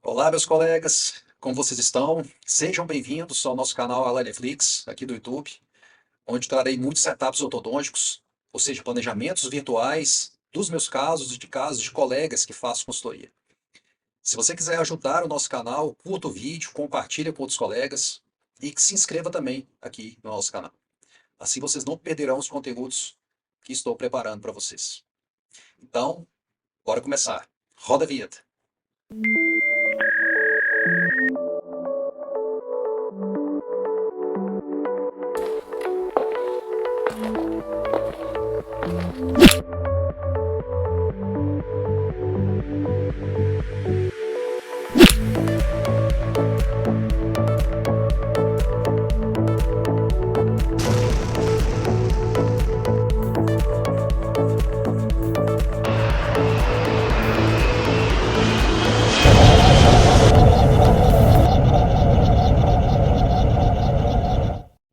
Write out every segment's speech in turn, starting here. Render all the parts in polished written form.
Olá, meus colegas, como vocês estão? Sejam bem-vindos ao nosso canal Alaneflix, aqui do YouTube, onde trarei muitos setups ortodônticos, ou seja, planejamentos virtuais dos meus casos e de casos de colegas que faço consultoria. Se você quiser ajudar o nosso canal, curta o vídeo, compartilhe com outros colegas e que se inscreva também aqui no nosso canal. Assim vocês não perderão os conteúdos que estou preparando para vocês. Então, bora começar. Roda a vinheta.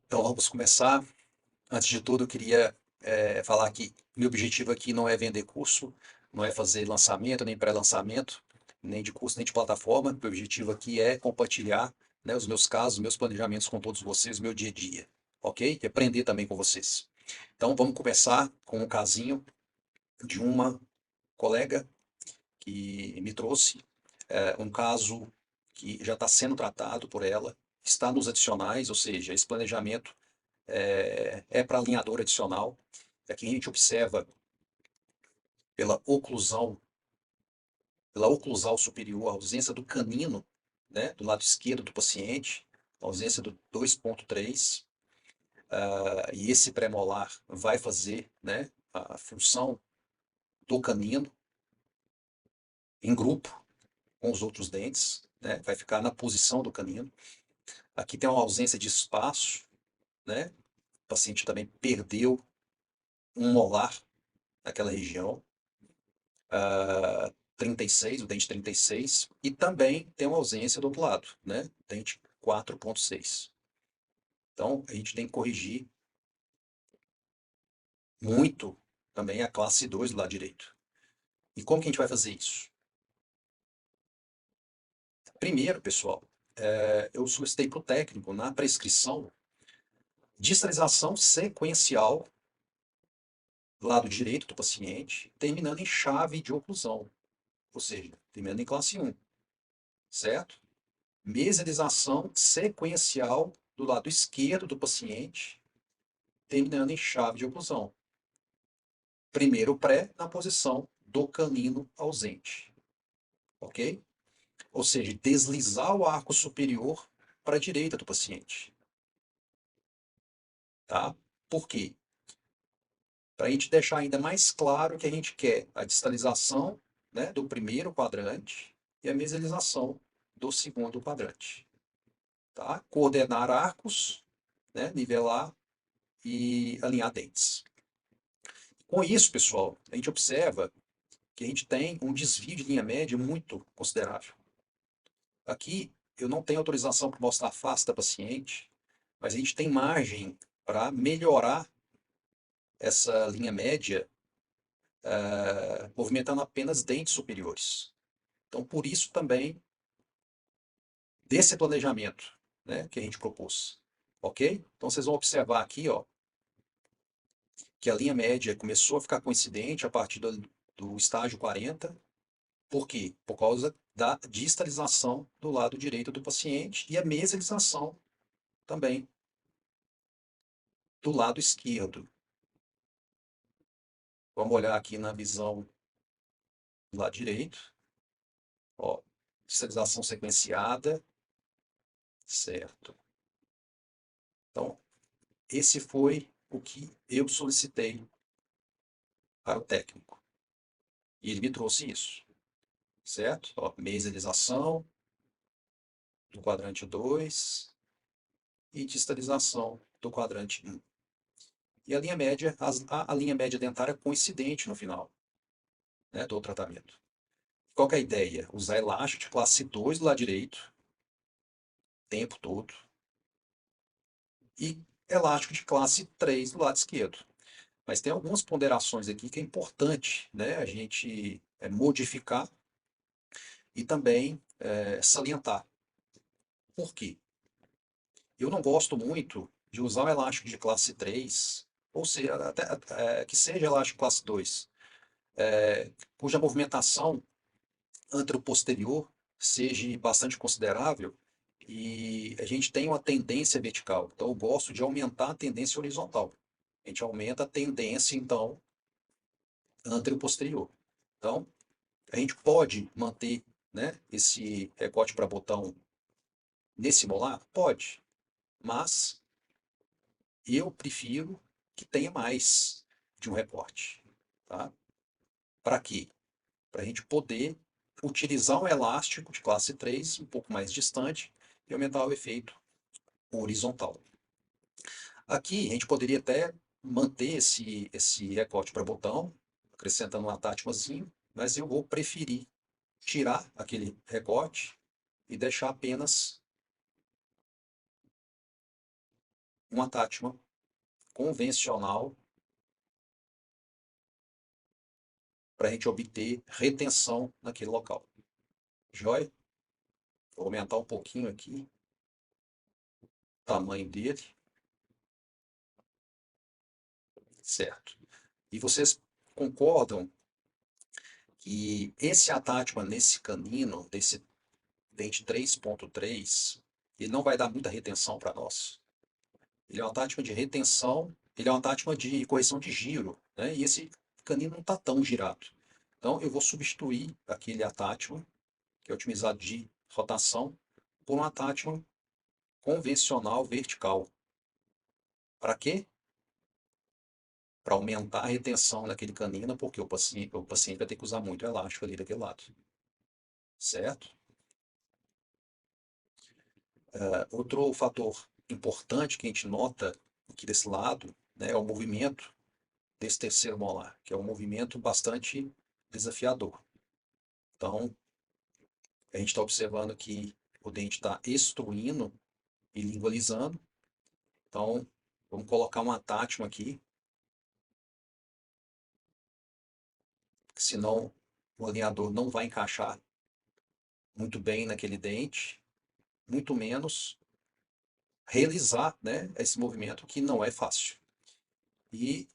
Então vamos começar. Antes de tudo, eu queria falar que meu objetivo aqui não é vender curso, não é fazer lançamento, nem pré-lançamento, nem de curso, nem de plataforma. Meu objetivo aqui é compartilhar, né, os meus casos, meus planejamentos com todos vocês, meu dia a dia, ok? E aprender também com vocês. Então vamos começar com um casinho de uma colega que me trouxe um caso que já está sendo tratado por ela, está nos adicionais, ou seja, esse planejamento é para alinhador adicional. Aqui a gente observa pela oclusão, pela oclusal superior, a ausência do canino, né, do lado esquerdo do paciente, a ausência do 2,3, e esse premolar vai fazer, né, a função do canino em grupo com os outros dentes, né, vai ficar na posição do canino. Aqui tem uma ausência de espaço, né, o paciente também perdeu um molar naquela região. 36, o dente 36, e também tem uma ausência do outro lado, né? Dente 4,6. Então, a gente tem que corrigir muito também a classe 2 do lado direito. E como que a gente vai fazer isso? Primeiro, pessoal, eu solicitei para o técnico, na prescrição, distalização sequencial do lado direito do paciente, terminando em chave de oclusão, ou seja, terminando em classe 1, certo? Mesialização sequencial do lado esquerdo do paciente, terminando em chave de oclusão. Primeiro pré na posição do canino ausente. Ok? Ou seja, deslizar o arco superior para a direita do paciente. Tá? Por quê? Para a gente deixar ainda mais claro que a gente quer a distalização, né, do primeiro quadrante e a mesialização do segundo quadrante. Tá? Coordenar arcos, né, nivelar e alinhar dentes. Com isso, pessoal, a gente observa que a gente tem um desvio de linha média muito considerável. Aqui, eu não tenho autorização para mostrar a face da paciente, mas a gente tem margem para melhorar essa linha média, movimentando apenas dentes superiores. Então, por isso também, desse planejamento, né, que a gente propôs. Ok? Então, vocês vão observar aqui, ó, que a linha média começou a ficar coincidente a partir do estágio 40. Por quê? Por causa da distalização do lado direito do paciente e a mesialização também do lado esquerdo. Vamos olhar aqui na visão do lado direito. Ó, distalização sequenciada, certo. Então, esse foi o que eu solicitei para o técnico. E ele me trouxe isso, certo? Ó, mesialização do quadrante 2 e distalização do quadrante 1. E a linha média, a linha média dentária é coincidente no final, né, do tratamento. Qual que é a ideia? Usar elástico de classe 2 do lado direito, o tempo todo, e elástico de classe 3 do lado esquerdo. Mas tem algumas ponderações aqui que é importante, né, a gente modificar e também salientar. Por quê? Eu não gosto muito de usar um elástico de classe 3, ou seja, até que seja elástico classe 2, cuja movimentação anteroposterior seja bastante considerável e a gente tem uma tendência vertical. Então, eu gosto de aumentar a tendência horizontal. A gente aumenta a tendência, então, anteroposterior. Então, a gente pode manter, né, esse recorte para botão nesse molar? Pode, mas eu prefiro que tenha mais de um recorte. Tá? Para quê? Para a gente poder utilizar um elástico de classe 3 um pouco mais distante e aumentar o efeito horizontal. Aqui a gente poderia até manter esse recorte para botão, acrescentando um attachmentzinho, mas eu vou preferir tirar aquele recorte e deixar apenas um attachment convencional para a gente obter retenção naquele local. Joia? Vou aumentar um pouquinho aqui o tamanho dele. Certo. E vocês concordam que esse attachment nesse canino, desse dente 3.3, ele não vai dar muita retenção para nós? Ele é um attachment de retenção, ele é um attachment de correção de giro, né? E esse canino não está tão girado. Então eu vou substituir aquele attachment, que é otimizado de rotação, por um attachment convencional vertical. Para quê? Para aumentar a retenção daquele canino, porque o paciente vai ter que usar muito elástico ali daquele lado. Certo? Outro fator importante que a gente nota aqui desse lado, né, é o movimento desse terceiro molar, que é um movimento bastante desafiador. Então, a gente está observando que o dente está extruindo e lingualizando. Então, vamos colocar um attachment aqui, senão o alinhador não vai encaixar muito bem naquele dente, muito menos realizar, né, esse movimento que não é fácil. E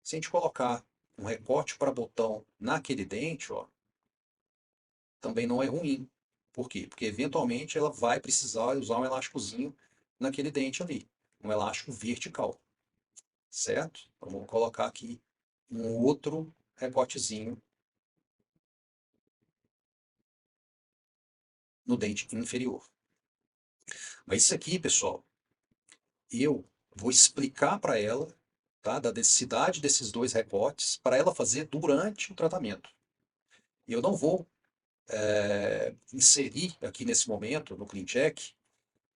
se a gente colocar um recorte para botão naquele dente, ó, também não é ruim. Por quê? Porque eventualmente ela vai precisar usar um elásticozinho naquele dente ali, um elástico vertical, certo? Então vamos colocar aqui um outro recortezinho no dente inferior. Mas isso aqui, pessoal, eu vou explicar para ela, tá, da necessidade desses dois recortes para ela fazer durante o tratamento. E eu não vou inserir aqui nesse momento, no CleanCheck,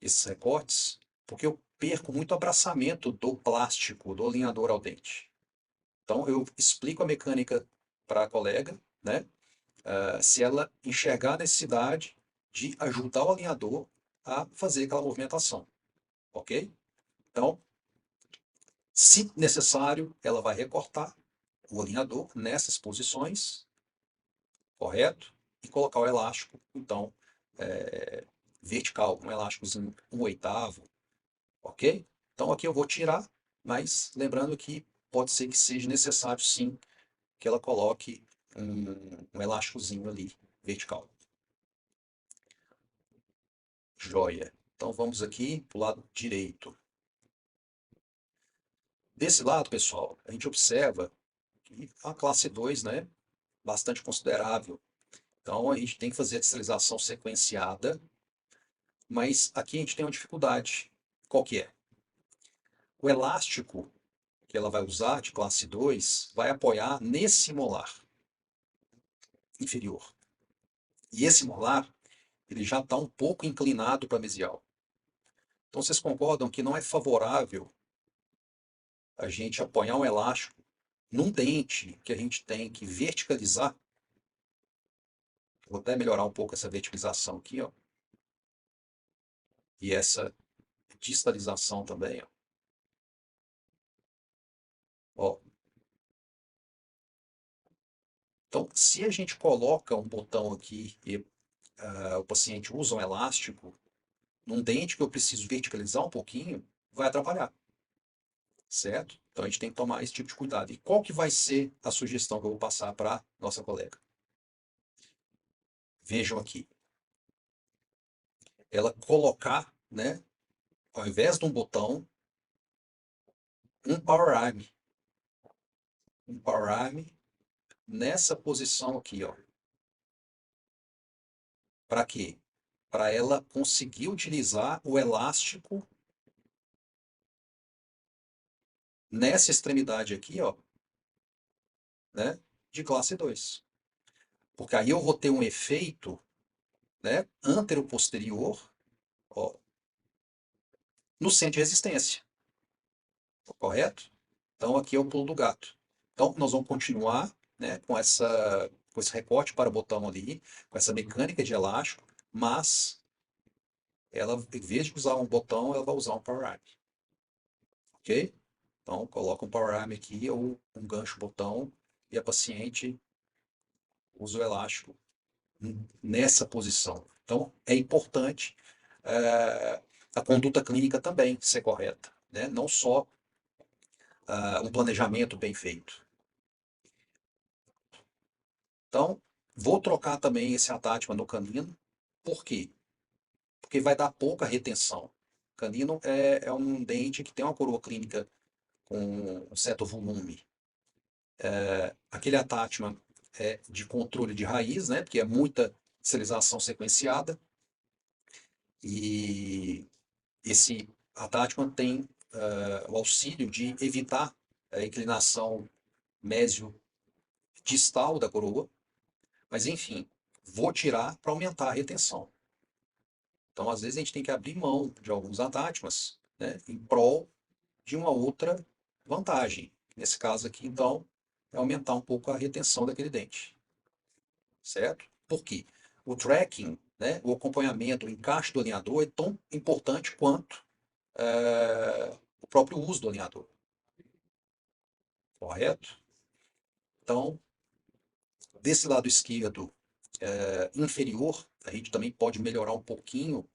esses recortes, porque eu perco muito abraçamento do plástico, do alinhador ao dente. Então, eu explico a mecânica para a colega, né? Se ela enxergar a necessidade de ajudar o alinhador a fazer aquela movimentação, ok? Então, se necessário, ela vai recortar o alinhador nessas posições, correto? E colocar o elástico, então, vertical, um elásticozinho 1/8, ok? Então aqui eu vou tirar, mas lembrando que pode ser que seja necessário sim que ela coloque um elásticozinho ali, vertical. Joia. Então vamos aqui para o lado direito. Desse lado, pessoal, a gente observa que a classe 2, né, bastante considerável. Então a gente tem que fazer a esterilização sequenciada, mas aqui a gente tem uma dificuldade. Qual que é? O elástico que ela vai usar, de classe 2, vai apoiar nesse molar inferior. E esse molar, ele já está um pouco inclinado para mesial. Então vocês concordam que não é favorável a gente apoiar um elástico num dente que a gente tem que verticalizar? Vou até melhorar um pouco essa verticalização aqui, ó. E essa distalização também, ó. Ó. Então, se a gente coloca um botão aqui e o paciente usa um elástico, num dente que eu preciso verticalizar um pouquinho, vai atrapalhar, certo? Então a gente tem que tomar esse tipo de cuidado. E qual que vai ser a sugestão que eu vou passar para nossa colega? Vejam aqui, ela colocar, né, ao invés de um botão, um power arm, um power arm nessa posição aqui, ó. Para quê? Para ela conseguir utilizar o elástico nessa extremidade aqui, ó, né, de classe 2. Porque aí eu vou ter um efeito, né, antero-posterior, ó, no centro de resistência, correto? Então aqui é o pulo do gato. Então nós vamos continuar, né, com esse recorte para botão ali, com essa mecânica de elástico, mas ela, em vez de usar um botão, ela vai usar um power arm, ok? Então coloca um power arm aqui ou um gancho botão e a paciente usa o elástico nessa posição. Então é importante a conduta clínica também ser correta, né? Não só um planejamento bem feito. Então, vou trocar também esse attachment no canino. Por quê? Porque vai dar pouca retenção. Canino é um dente que tem uma coroa clínica com um certo volume. Aquele attachment é de controle de raiz, né? Porque é muita serialização sequenciada. E esse attachment tem o auxílio de evitar a inclinação mésio-distal da coroa. Mas, enfim, vou tirar para aumentar a retenção. Então, às vezes, a gente tem que abrir mão de alguns attachments, né, em prol de uma outra vantagem. Nesse caso aqui, então, é aumentar um pouco a retenção daquele dente. Certo? Por quê? O tracking, né, o acompanhamento, o encaixe do alinhador é tão importante quanto o próprio uso do alinhador. Correto? Então, desse lado esquerdo inferior, a gente também pode melhorar um pouquinho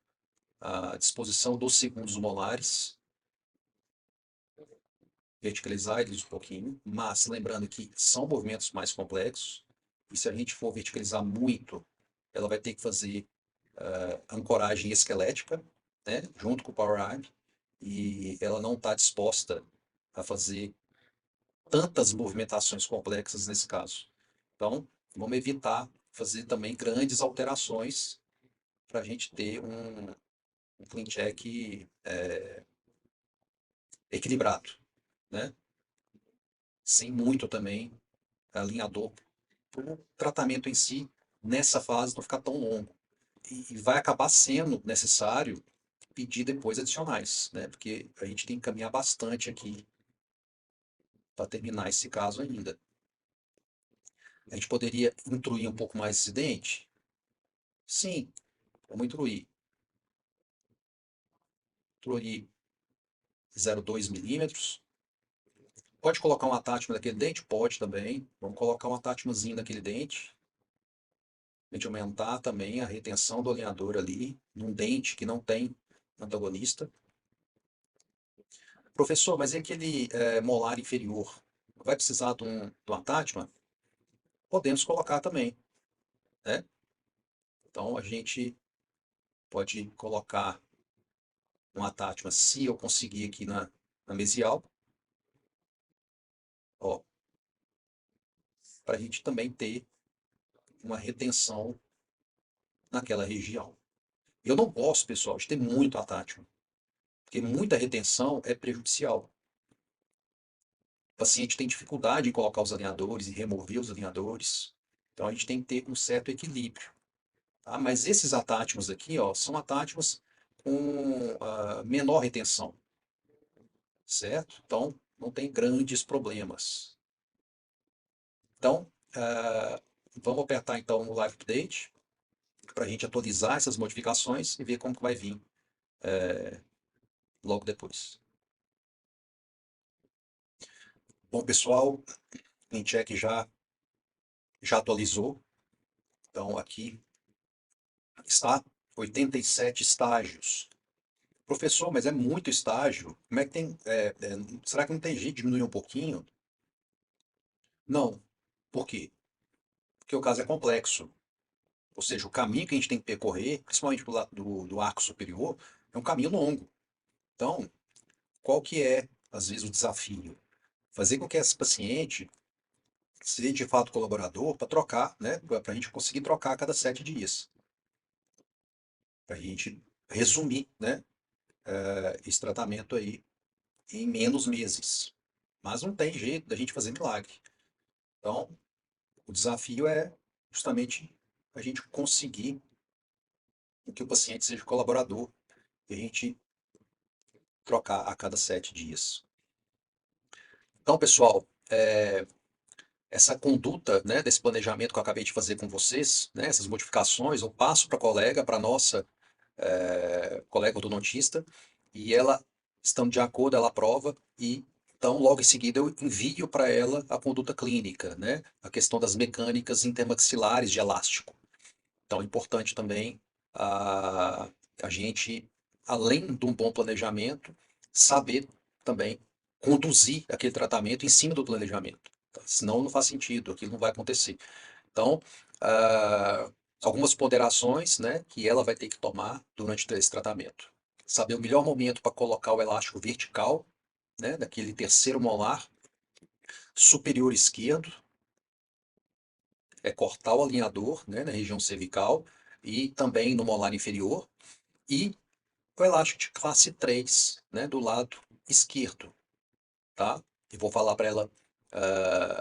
a disposição dos segundos molares, verticalizar eles um pouquinho, mas lembrando que são movimentos mais complexos, e se a gente for verticalizar muito, ela vai ter que fazer ancoragem esquelética, né, junto com o power arm, e ela não está disposta a fazer tantas movimentações complexas nesse caso. Então, vamos evitar fazer também grandes alterações para a gente ter um clean check equilibrado, né? Sem muito também alinhador, para o tratamento em si, nessa fase, não ficar tão longo. E vai acabar sendo necessário pedir depois adicionais, né? Porque a gente tem que caminhar bastante aqui para terminar esse caso ainda. A gente poderia intruir um pouco mais esse dente? Sim, vamos intruir. Intruir 0,2 milímetros. Pode colocar um attachment daquele dente? Pode também. Vamos colocar um attachmentzinho daquele dente. A gente aumentar também a retenção do alinhador ali, num dente que não tem antagonista. Professor, mas e aquele molar inferior? Vai precisar de um attachment? Podemos colocar também, né? Então a gente pode colocar um attachment, se eu conseguir aqui na mesial, ó, para a gente também ter uma retenção naquela região. Eu não posso, pessoal, de ter muito attachment, porque muita retenção é prejudicial. O paciente tem dificuldade em colocar os alinhadores e remover os alinhadores. Então a gente tem que ter um certo equilíbrio. Tá? Mas esses attachments aqui, ó, são attachments com menor retenção, certo? Então não tem grandes problemas. Então, vamos apertar então no Live Update para a gente atualizar essas modificações e ver como que vai vir logo depois. Bom, pessoal, o check já já atualizou. Então, aqui está 87 estágios. Professor, mas é muito estágio. Como é que tem. Será que não tem jeito de diminuir um pouquinho? Não. Por quê? Porque o caso é complexo. Ou seja, o caminho que a gente tem que percorrer, principalmente do lado do arco superior, é um caminho longo. Então, qual que é, às vezes, o desafio? Fazer com que esse paciente seja de fato colaborador para trocar, né? Para a gente conseguir trocar a cada 7 dias. Para a gente resumir, né? Esse tratamento aí em menos meses. Mas não tem jeito da gente fazer milagre. Então, o desafio é justamente a gente conseguir que o paciente seja colaborador e a gente trocar a cada 7 dias. Então, pessoal, essa conduta, né, desse planejamento que eu acabei de fazer com vocês, né, essas modificações, eu passo para a colega, para a nossa colega ortodontista, e ela, estando de acordo, ela aprova, e então logo em seguida eu envio para ela a conduta clínica, né, a questão das mecânicas intermaxilares de elástico. Então é importante também a, a gente, além de um bom planejamento, saber também conduzir aquele tratamento em cima do planejamento. Tá? Senão não faz sentido, aquilo não vai acontecer. Então, ah, algumas ponderações, né, que ela vai ter que tomar durante esse tratamento. Saber o melhor momento para colocar o elástico vertical, né, daquele terceiro molar superior esquerdo, cortar o alinhador, né, na região cervical e também no molar inferior, e o elástico de classe 3, né, do lado esquerdo, tá? E vou falar para ela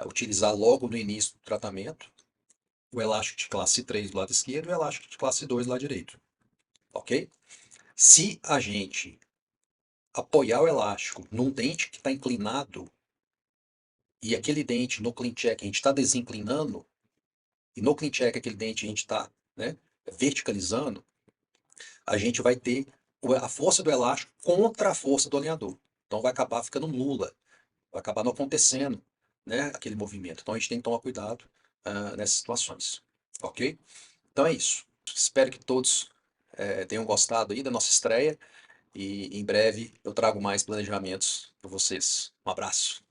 utilizar logo no início do tratamento o elástico de classe 3 do lado esquerdo e o elástico de classe 2 do lado direito, ok? Se a gente apoiar o elástico num dente que está inclinado e aquele dente no clean check a gente está desinclinando e no clean check aquele dente a gente está, né, verticalizando, a gente vai ter a força do elástico contra a força do alinhador. Então vai acabar ficando nula, vai acabar não acontecendo, né, aquele movimento. Então a gente tem que tomar cuidado nessas situações, ok? Então é isso. Espero que todos tenham gostado aí da nossa estreia e em breve eu trago mais planejamentos para vocês. Um abraço.